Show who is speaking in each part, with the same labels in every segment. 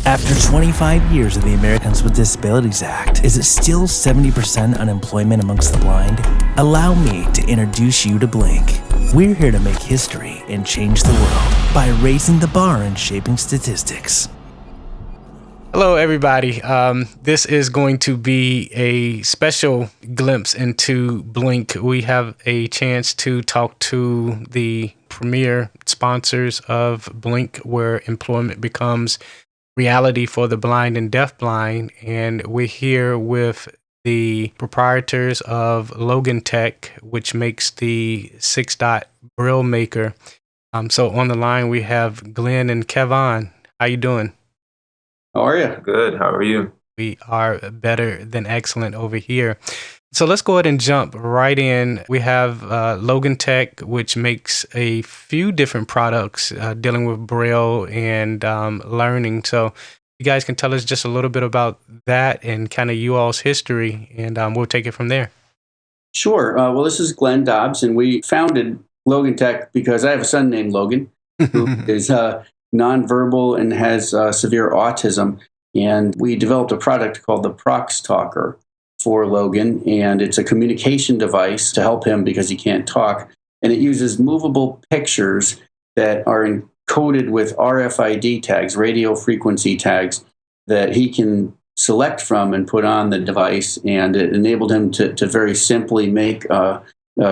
Speaker 1: After 25 years of the Americans with Disabilities Act, is it still 70% unemployment amongst the blind? Allow me to introduce you to Blink. We're here to make history and change the world by raising the bar and shaping statistics.
Speaker 2: Hello, everybody. This is going to be a special glimpse into Blink. We have a chance to talk to the premier sponsors of Blink, where employment becomes reality for the blind and deafblind. And we're here with the proprietors of Logan Tech, which makes the 6-dot Braille Maker. So on the line, we have Glenn and Kevon. How you doing?
Speaker 3: How are you? Good. How are you?
Speaker 2: We are better than excellent over here. So let's go ahead and jump right in. We have Logan Tech, which makes a few different products dealing with Braille and learning. So you guys can tell us just a little bit about that and kind of you all's history, and we'll take it from there.
Speaker 4: Sure. Well, this is Glenn Dobbs, and we founded Logan Tech because I have a son named Logan who is nonverbal and has severe autism. And we developed a product called the Prox Talker for Logan, and it's a communication device to help him because he can't talk. And it uses movable pictures that are encoded with RFID tags, radio frequency tags, that he can select from and put on the device. And it enabled him to very simply make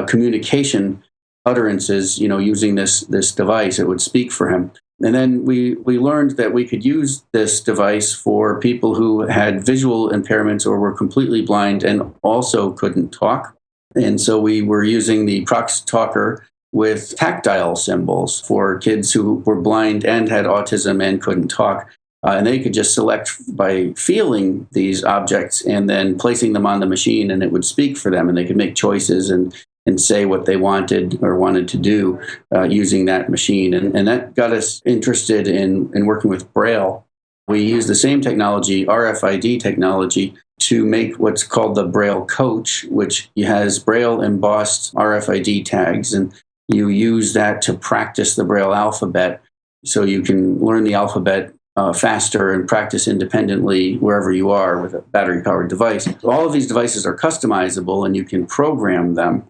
Speaker 4: communication utterances, using this device. It would speak for him. And then we learned that we could use this device for people who had visual impairments or were completely blind and also couldn't talk. And so we were using the Prox Talker with tactile symbols for kids who were blind and had autism and couldn't talk. And they could just select by feeling these objects and then placing them on the machine, and it would speak for them, and they could make choices and say what they wanted to do using that machine. And that got us interested in working with Braille. We use the same technology, RFID technology, to make what's called the Braille Coach, which has Braille embossed RFID tags. And you use that to practice the Braille alphabet so you can learn the alphabet faster and practice independently wherever you are with a battery-powered device. All of these devices are customizable, and you can program them.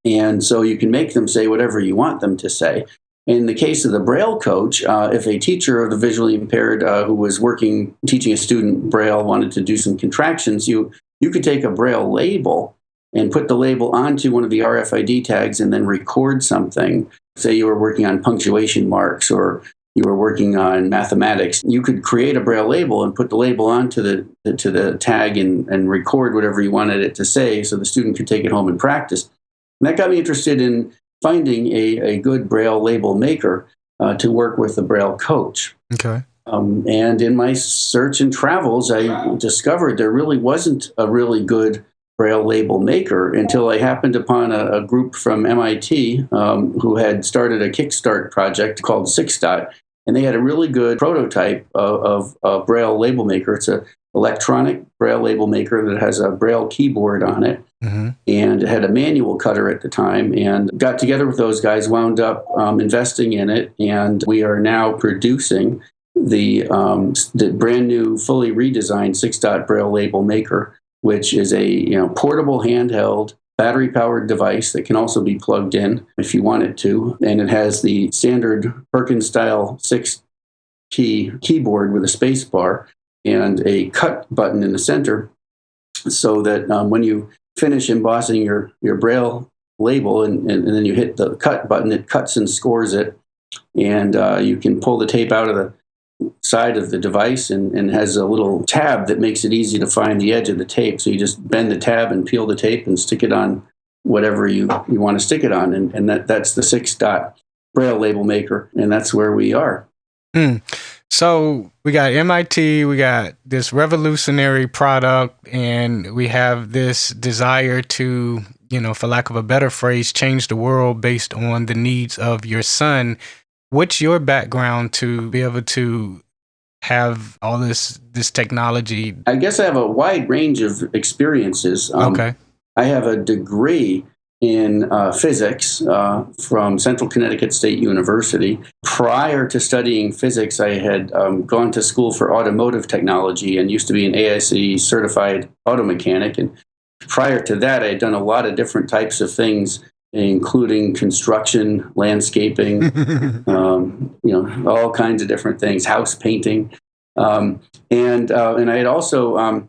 Speaker 4: And so you can make them say whatever you want them to say. In the case of the Braille Coach, if a teacher of the visually impaired who was teaching a student Braille wanted to do some contractions, you could take a Braille label and put the label onto one of the RFID tags and then record something. Say you were working on punctuation marks or you were working on mathematics, you could create a Braille label and put the label onto the tag and record whatever you wanted it to say so the student could take it home and practice. And that got me interested in finding a good Braille label maker to work with the Braille Coach.
Speaker 2: Okay.
Speaker 4: And in my search and travels, I discovered there really wasn't a really good Braille label maker until I happened upon a group from MIT who had started a Kickstart project called 6-dot. And they had a really good prototype of a Braille label maker. It's an electronic Braille label maker that has a Braille keyboard on it. Mm-hmm. And it had a manual cutter at the time. And got together with those guys, wound up investing in it. And we are now producing the brand new, fully redesigned 6-dot Braille label maker, which is a portable handheld battery-powered device that can also be plugged in if you want it to. And it has the standard Perkins-style 6-key keyboard with a space bar and a cut button in the center so that when you finish embossing your Braille label and then you hit the cut button, it cuts and scores it. And you can pull the tape out of the side of the device and has a little tab that makes it easy to find the edge of the tape. So you just bend the tab and peel the tape and stick it on whatever you want to stick it on. And that's the 6-dot Braille label maker. And that's where we are.
Speaker 2: So we got MIT, we got this revolutionary product, and we have this desire to, for lack of a better phrase, change the world based on the needs of your son. What's your background to be able to have all this technology?
Speaker 4: I guess I have a wide range of experiences.
Speaker 2: Okay.
Speaker 4: I have a degree in physics from Central Connecticut State University. Prior to studying physics, I had gone to school for automotive technology and used to be an ASE certified auto mechanic. And prior to that, I had done a lot of different types of things, including construction, landscaping, all kinds of different things, house painting. And I had also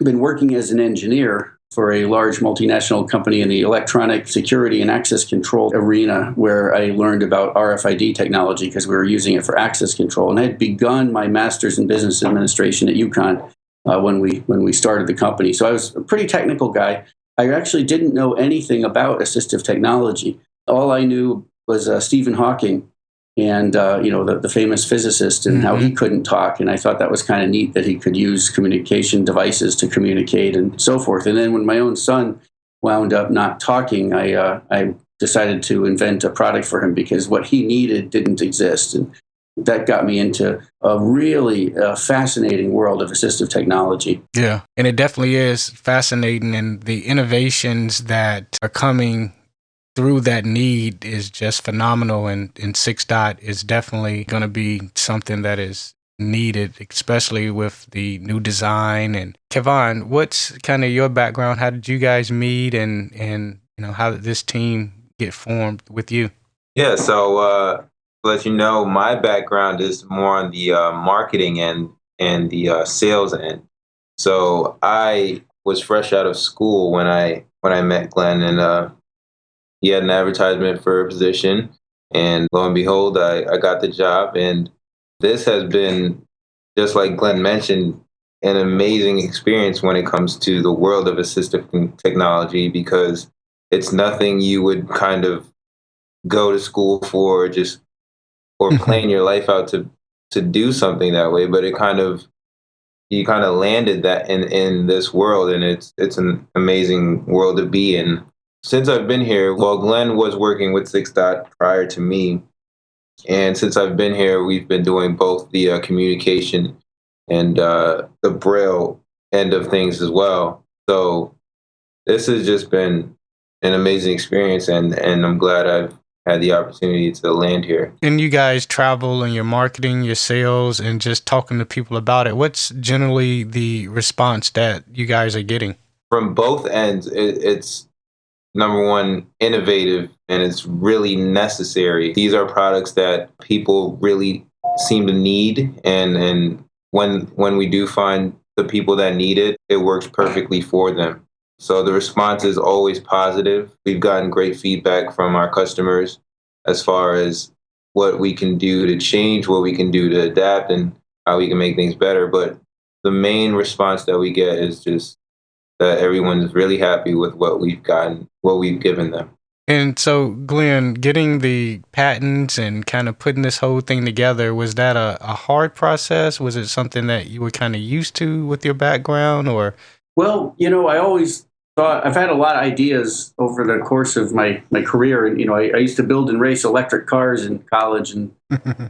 Speaker 4: been working as an engineer for a large multinational company in the electronic security and access control arena, where I learned about RFID technology because we were using it for access control. And I had begun my master's in business administration at UConn when we started the company. So I was a pretty technical guy. I actually didn't know anything about assistive technology. All I knew was Stephen Hawking and the famous physicist, and how he couldn't talk. And I thought that was kind of neat that he could use communication devices to communicate and so forth. And then when my own son wound up not talking, I decided to invent a product for him because what he needed didn't exist. And that got me into a really fascinating world of assistive technology.
Speaker 2: Yeah, and it definitely is fascinating. And the innovations that are coming through that need is just phenomenal. And 6-Dot is definitely going to be something that is needed, especially with the new design. And Devon, what's kind of your background? How did you guys meet, and how did this team get formed with you?
Speaker 3: Yeah, so to let you know, my background is more on the marketing end and the sales end. So I was fresh out of school when I met Glenn, and he had an advertisement for a position, and lo and behold, I got the job. And this has been, just like Glenn mentioned, an amazing experience when it comes to the world of assistive technology, because it's nothing you would kind of go to school for or plan your life out to do something that way. But you kind of landed that in this world, and it's an amazing world to be in. Since I've been here, Glenn was working with 6-Dot prior to me. And since I've been here, we've been doing both the communication and the Braille end of things as well. So this has just been an amazing experience, and I'm glad I've had the opportunity to land here.
Speaker 2: And you guys travel and your marketing, your sales, and just talking to people about it. What's generally the response that you guys are getting?
Speaker 3: From both ends, it's number one, innovative, and it's really necessary. These are products that people really seem to need, and when we do find the people that need it, it works perfectly for them. So the response is always positive. We've gotten great feedback from our customers as far as what we can do to change, what we can do to adapt, and how we can make things better. But the main response that we get is just that everyone's really happy with what we've gotten, what we've given them.
Speaker 2: And so, Glenn, getting the patents and kind of putting this whole thing together, was that a hard process? Was it something that you were kind of used to with your background, or? Well,
Speaker 4: I always thought, I've had a lot of ideas over the course of my career. And, I used to build and race electric cars in college and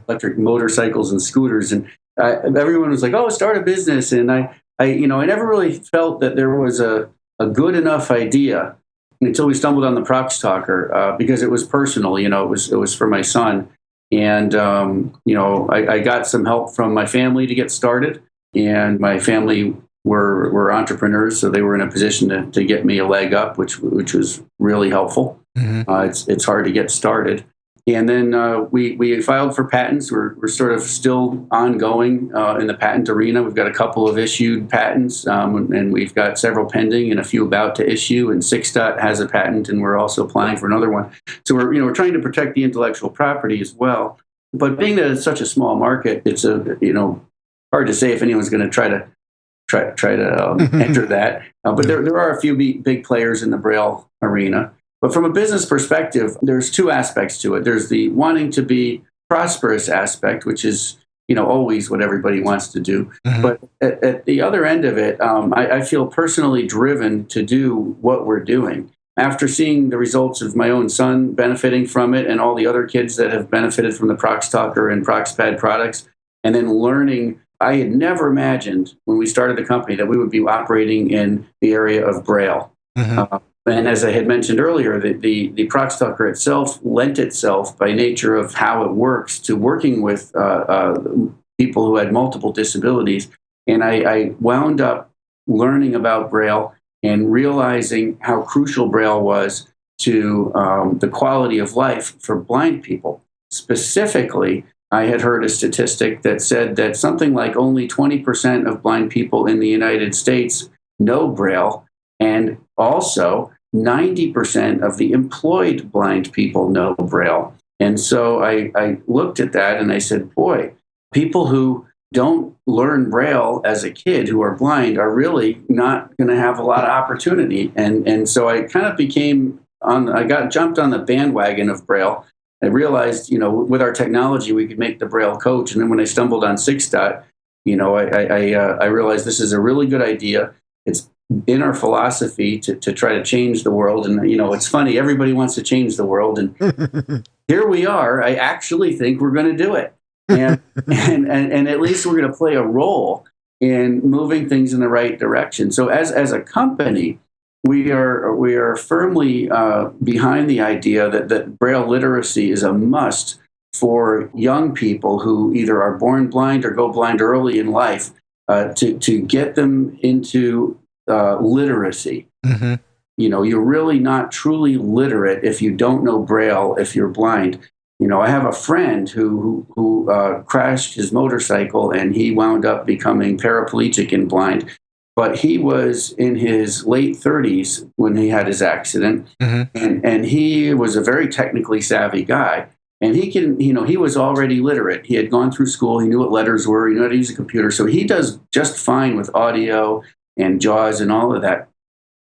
Speaker 4: electric motorcycles and scooters. And everyone was like, oh, start a business. And I never really felt that there was a good enough idea until we stumbled on the Prox Talker, because it was personal. It was for my son, and I got some help from my family to get started, and my family were entrepreneurs, so they were in a position to get me a leg up, which was really helpful. It's hard to get started. And then we filed for patents. We're sort of still ongoing in the patent arena. We've got a couple of issued patents, and we've got several pending and a few about to issue. And 6-Dot has a patent, and we're also applying for another one. So we're trying to protect the intellectual property as well. But being that it's such a small market, it's hard to say if anyone's going to try to enter that. But there are a few big players in the Braille arena. But from a business perspective, there's two aspects to it. There's the wanting to be prosperous aspect, which is, always what everybody wants to do. But at the other end of it, I feel personally driven to do what we're doing. After seeing the results of my own son benefiting from it, and all the other kids that have benefited from the Prox Talker and ProxPad products, and then learning, I had never imagined when we started the company that we would be operating in the area of Braille. And as I had mentioned earlier, the Prox Talker itself lent itself by nature of how it works to working with people who had multiple disabilities. And I wound up learning about Braille and realizing how crucial Braille was to the quality of life for blind people. Specifically, I had heard a statistic that said that something like only 20% of blind people in the United States know Braille, and also 90% of the employed blind people know Braille. And so I looked at that and I said, boy, people who don't learn Braille as a kid who are blind are really not going to have a lot of opportunity. And so I kind of jumped on the bandwagon of Braille. I realized, with our technology, we could make the Braille coach. And then when I stumbled on 6-Dot, I realized this is a really good idea. It's in our philosophy to try to change the world. And, it's funny, everybody wants to change the world. And here we are. I actually think we're going to do it. And, and at least we're going to play a role in moving things in the right direction. So as a company, we are firmly behind the idea that Braille literacy is a must for young people who either are born blind or go blind early in life, to get them into literacy.
Speaker 2: Mm-hmm.
Speaker 4: You're really not truly literate if you don't know Braille, if you're blind. I have a friend who crashed his motorcycle and he wound up becoming paraplegic and blind. But he was in his late 30s when he had his accident, mm-hmm. and he was a very technically savvy guy. And he was already literate. He had gone through school. He knew what letters were. He knew how to use a computer. So he does just fine with audio and JAWS and all of that.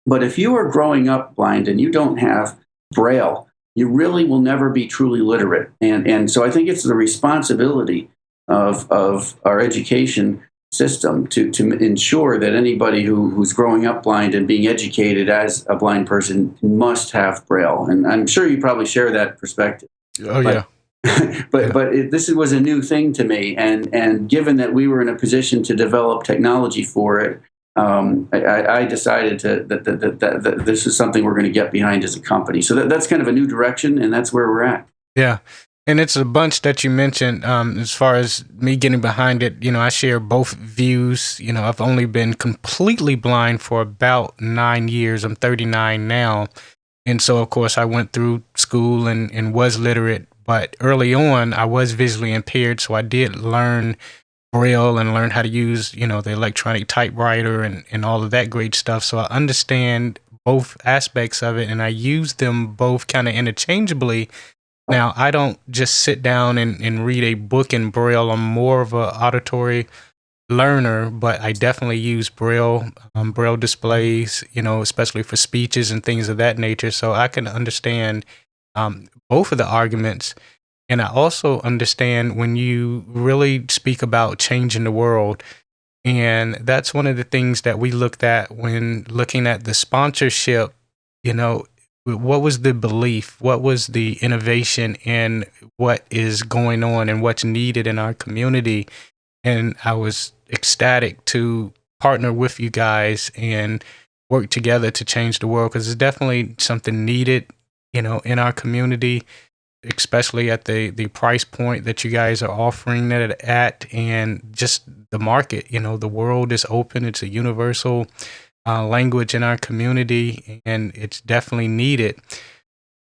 Speaker 4: But if you are growing up blind and you don't have Braille, you really will never be truly literate. And so I think it's the responsibility of our education system to ensure that anybody who's growing up blind and being educated as a blind person must have Braille. And I'm sure you probably share that perspective.
Speaker 2: Oh, yeah.
Speaker 4: But this was a new thing to me. And given that we were in a position to develop technology for it, I decided that this is something we're going to get behind as a company. So that's kind of a new direction, and that's where we're at.
Speaker 2: Yeah. And it's a bunch that you mentioned. As far as me getting behind it, I share both views. I've only been completely blind for about 9 years. I'm 39 now. And so, of course, I went through school and was literate. But early on, I was visually impaired. So I did learn Braille and learn how to use, the electronic typewriter and all of that great stuff. So I understand both aspects of it, and I use them both kind of interchangeably. Now, I don't just sit down and read a book in Braille. I'm more of an auditory learner, but I definitely use Braille displays, especially for speeches and things of that nature. So I can understand both of the arguments. And I also understand when you really speak about changing the world. And that's one of the things that we looked at when looking at the sponsorship, what was the belief? What was the innovation in what is going on and what's needed in our community? And I was ecstatic to partner with you guys and work together to change the world, because it's definitely something needed, in our community, especially at the price point that you guys are offering it at, and just the market. The world is open. It's a universal language in our community, and it's definitely needed.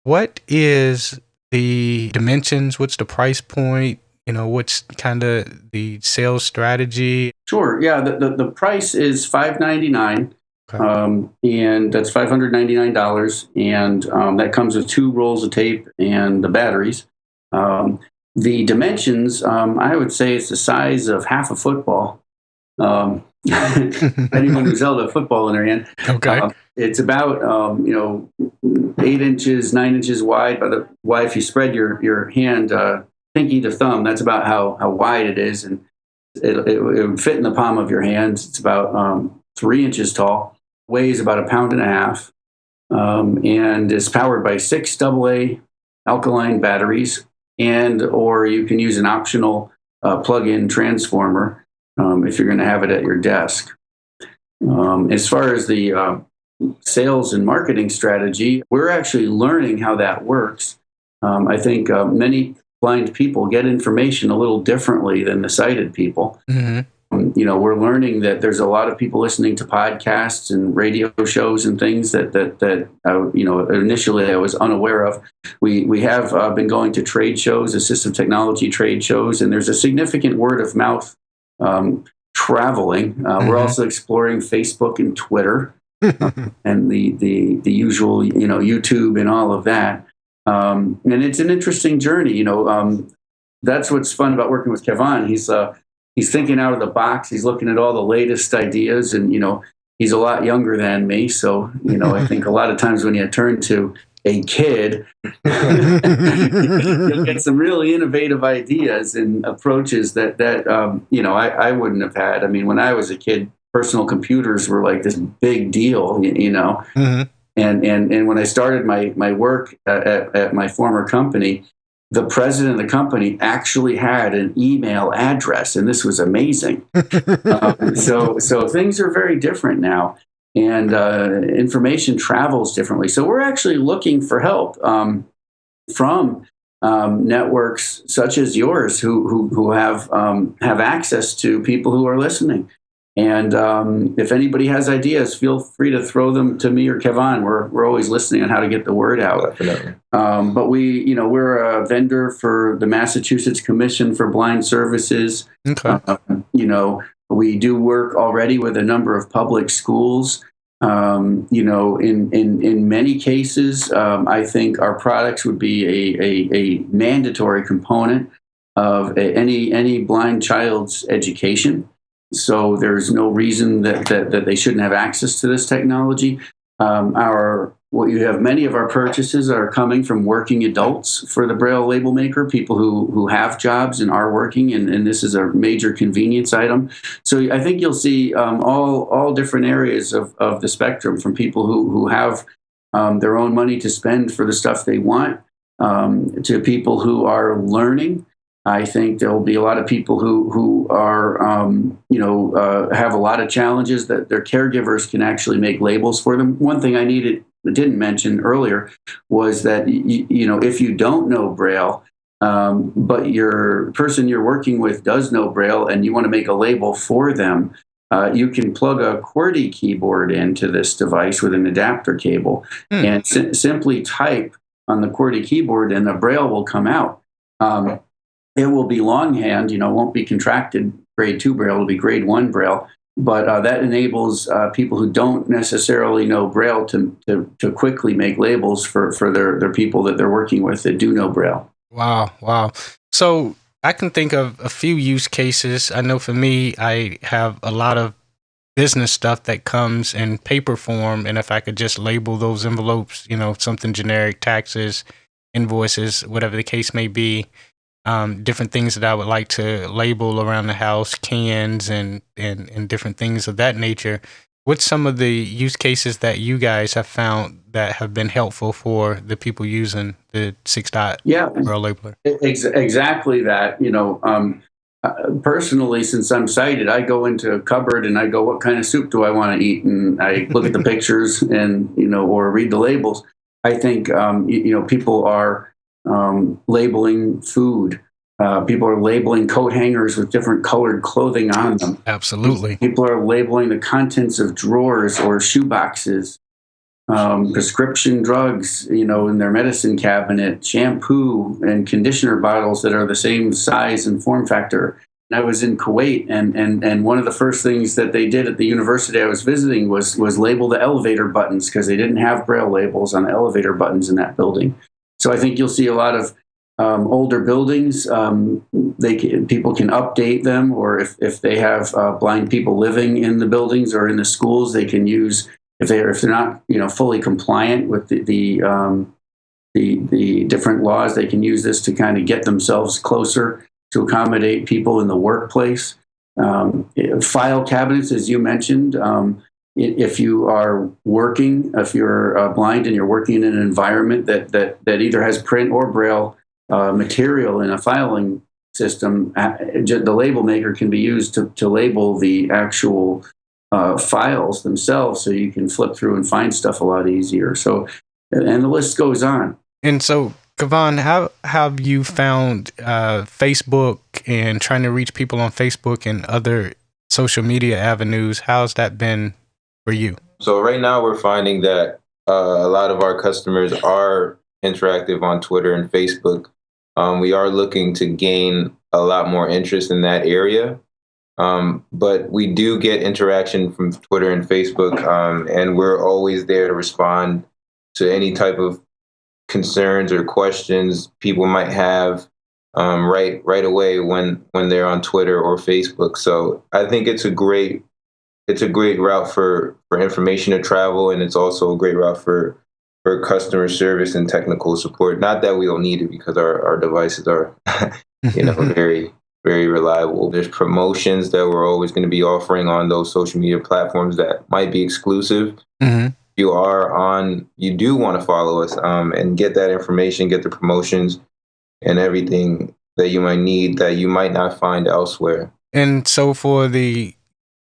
Speaker 2: What is the dimensions? What's the price point? What's kind of the sales strategy?
Speaker 4: Sure. Yeah. The price is $599.
Speaker 2: Okay.
Speaker 4: And that's $599. And that comes with 2 rolls of tape and the batteries. The dimensions, I would say it's the size of half a football. Anyone who's held a football in their hand.
Speaker 2: Okay.
Speaker 4: It's about 8 inches, 9 inches wide. But if you spread your hand pinky to thumb, that's about how wide it is, and it would fit in the palm of your hand. It's about 3 inches tall, weighs about 1.5 pounds, and is powered by 6 AA alkaline batteries, or you can use an optional plug-in transformer if you're going to have it at your desk. As far as the sales and marketing strategy. We're actually learning how that works. I think many blind people get information a little differently than the sighted people.
Speaker 2: Mm-hmm.
Speaker 4: We're learning that there's a lot of people listening to podcasts and radio shows and things that initially I was unaware of. We have been going to trade shows, assistive technology trade shows, and there's a significant word of mouth traveling. We're also exploring Facebook and Twitter and the usual, YouTube and all of that. And it's an interesting journey. That's what's fun about working with Devon. He's thinking out of the box. He's looking at all the latest ideas, and he's a lot younger than me. So I think a lot of times when you turn to a kid, you'll get some really innovative ideas and approaches that I wouldn't have had. I mean, when I was a kid, personal computers were like this big deal,
Speaker 2: Mm-hmm.
Speaker 4: And when I started my work at my former company, the president of the company actually had an email address, and this was amazing. So things are very different now, and information travels differently. So we're actually looking for help from networks such as yours, who have access to people who are listening. And if anybody has ideas, feel free to throw them to me or Devon. We're always listening on how to get the word out.
Speaker 3: Definitely.
Speaker 4: But we're a vendor for the Massachusetts Commission for Blind Services.
Speaker 2: Okay.
Speaker 4: We do work already with a number of public schools. In many cases, I think our products would be a mandatory component of any blind child's education. So there's no reason that they shouldn't have access to this technology. Many of our purchases are coming from working adults for the Braille Label Maker, people who have jobs and are working, and this is a major convenience item. So I think you'll see all different areas of the spectrum, from people who have their own money to spend for the stuff they want, to people who are learning. I think there will be a lot of people who are, have a lot of challenges that their caregivers can actually make labels for them. One thing I didn't mention earlier was that, if you don't know Braille, but your person you're working with does know Braille and you want to make a label for them, you can plug a QWERTY keyboard into this device with an adapter cable and simply type on the QWERTY keyboard, and the Braille will come out. It will be longhand, won't be contracted grade 2 Braille, it'll be grade 1 Braille. But that enables people who don't necessarily know Braille to quickly make labels for their people that they're working with that do know Braille.
Speaker 2: Wow. So I can think of a few use cases. I know for me, I have a lot of business stuff that comes in paper form. And if I could just label those envelopes, something generic, taxes, invoices, whatever the case may be, different things that I would like to label around the house, cans and different things of that nature. What's some of the use cases that you guys have found that have been helpful for the people using the 6-dot Braille labeler?
Speaker 4: Exactly that. Personally, since I'm sighted, I go into a cupboard and I go, what kind of soup do I want to eat? And I look at the pictures and, or read the labels. I think, people are labeling food. People are labeling coat hangers with different colored clothing on them.
Speaker 2: Absolutely.
Speaker 4: People are labeling the contents of drawers or shoe boxes, prescription drugs, in their medicine cabinet, shampoo and conditioner bottles that are the same size and form factor. And I was in Kuwait, and one of the first things that they did at the university I was visiting was label the elevator buttons, because they didn't have Braille labels on the elevator buttons in that building. So I think you'll see a lot of older buildings. People can update them, or if they have blind people living in the buildings or in the schools, they can use, if they're not fully compliant with the different laws, they can use this to kind of get themselves closer to accommodate people in the workplace. File cabinets, as you mentioned. If you are working, if you're blind and you're working in an environment that either has print or Braille material in a filing system, the label maker can be used to label the actual files themselves, so you can flip through and find stuff a lot easier. So, and the list goes on.
Speaker 2: And so, Kevon, how have you found Facebook and trying to reach people on Facebook and other social media avenues? How's that been for you?
Speaker 3: So right now we're finding that a lot of our customers are interactive on Twitter and Facebook. We are looking to gain a lot more interest in that area. But we do get interaction from Twitter and Facebook, and we're always there to respond to any type of concerns or questions people might have right away when they're on Twitter or Facebook. So I think it's a great route for information to travel, and it's also a great route for customer service and technical support. Not that we don't need it, because our devices are very, very reliable. There's promotions that we're always going to be offering on those social media platforms that might be exclusive. Mm-hmm. You do want to follow us and get that information, get the promotions and everything that you might need that you might not find elsewhere.
Speaker 2: And so for the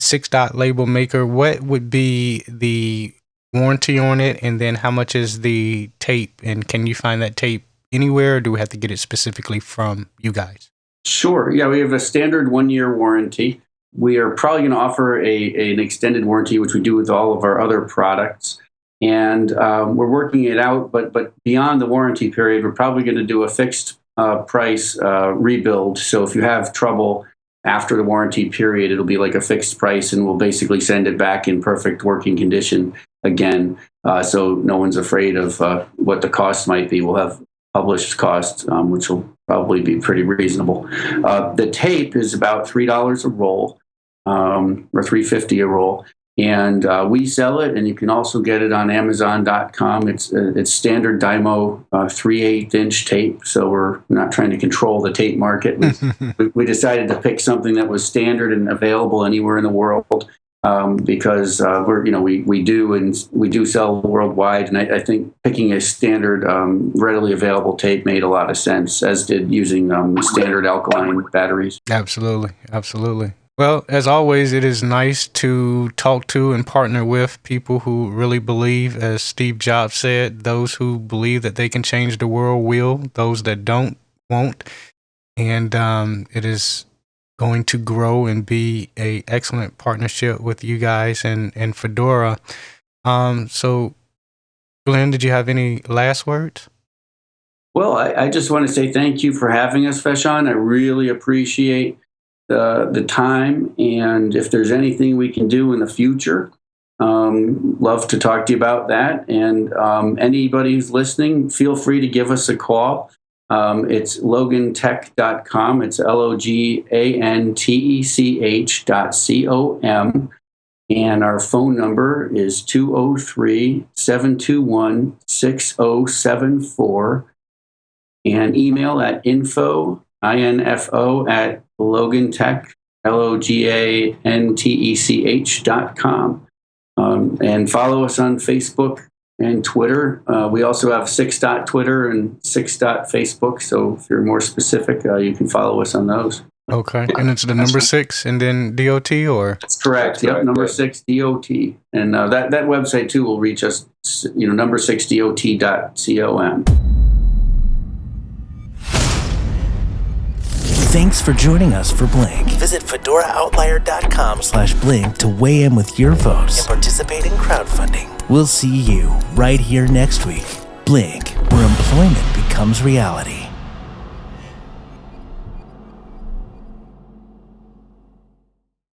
Speaker 2: 6-dot label maker, what would be the warranty on it? And then how much is the tape? And can you find that tape anywhere, or do we have to get it specifically from you guys?
Speaker 4: Sure. Yeah, we have a standard 1-year warranty. We are probably going to offer an extended warranty, which we do with all of our other products. And we're working it out, but beyond the warranty period, we're probably going to do a fixed price rebuild. So if you have trouble after the warranty period, it'll be like a fixed price, and we'll basically send it back in perfect working condition again. So no one's afraid of what the cost might be. We'll have published costs, which will probably be pretty reasonable. The tape is about $3 a roll, or $3.50 a roll. And we sell it, and you can also get it on Amazon.com. It's standard Dymo 3/8-inch tape, so we're not trying to control the tape market. We decided to pick something that was standard and available anywhere in the world, because we do sell worldwide, and I think picking a standard readily available tape made a lot of sense, as did using standard alkaline batteries.
Speaker 2: Absolutely. Well, as always, it is nice to talk to and partner with people who really believe, as Steve Jobs said, those who believe that they can change the world will, those that don't, won't. And it is going to grow and be an excellent partnership with you guys and Fedora. So, Glenn, did you have any last words?
Speaker 4: Well, I just want to say thank you for having us, Feshan. I really appreciate the time, and if there's anything we can do in the future, love to talk to you about that. And anybody who's listening, feel free to give us a call. It's logantech.com. It's LOGANTECH.com. And our phone number is 203-721-6074. And email at info at Logan Tech, LOGANTECH.com. And follow us on Facebook and Twitter. We also have 6-dot Twitter and 6-dot Facebook. So if you're more specific, you can follow us on those.
Speaker 2: Okay. And it's the number 6 and then DOT, or?
Speaker 4: That's correct. Yep. Number 6 DOT. And that website too will reach us, number 6dot.com.
Speaker 1: Thanks for joining us for Blink. Visit FedoraOutlier.com/Blink to weigh in with your votes and participate in crowdfunding. We'll see you right here next week. Blink, where employment becomes reality.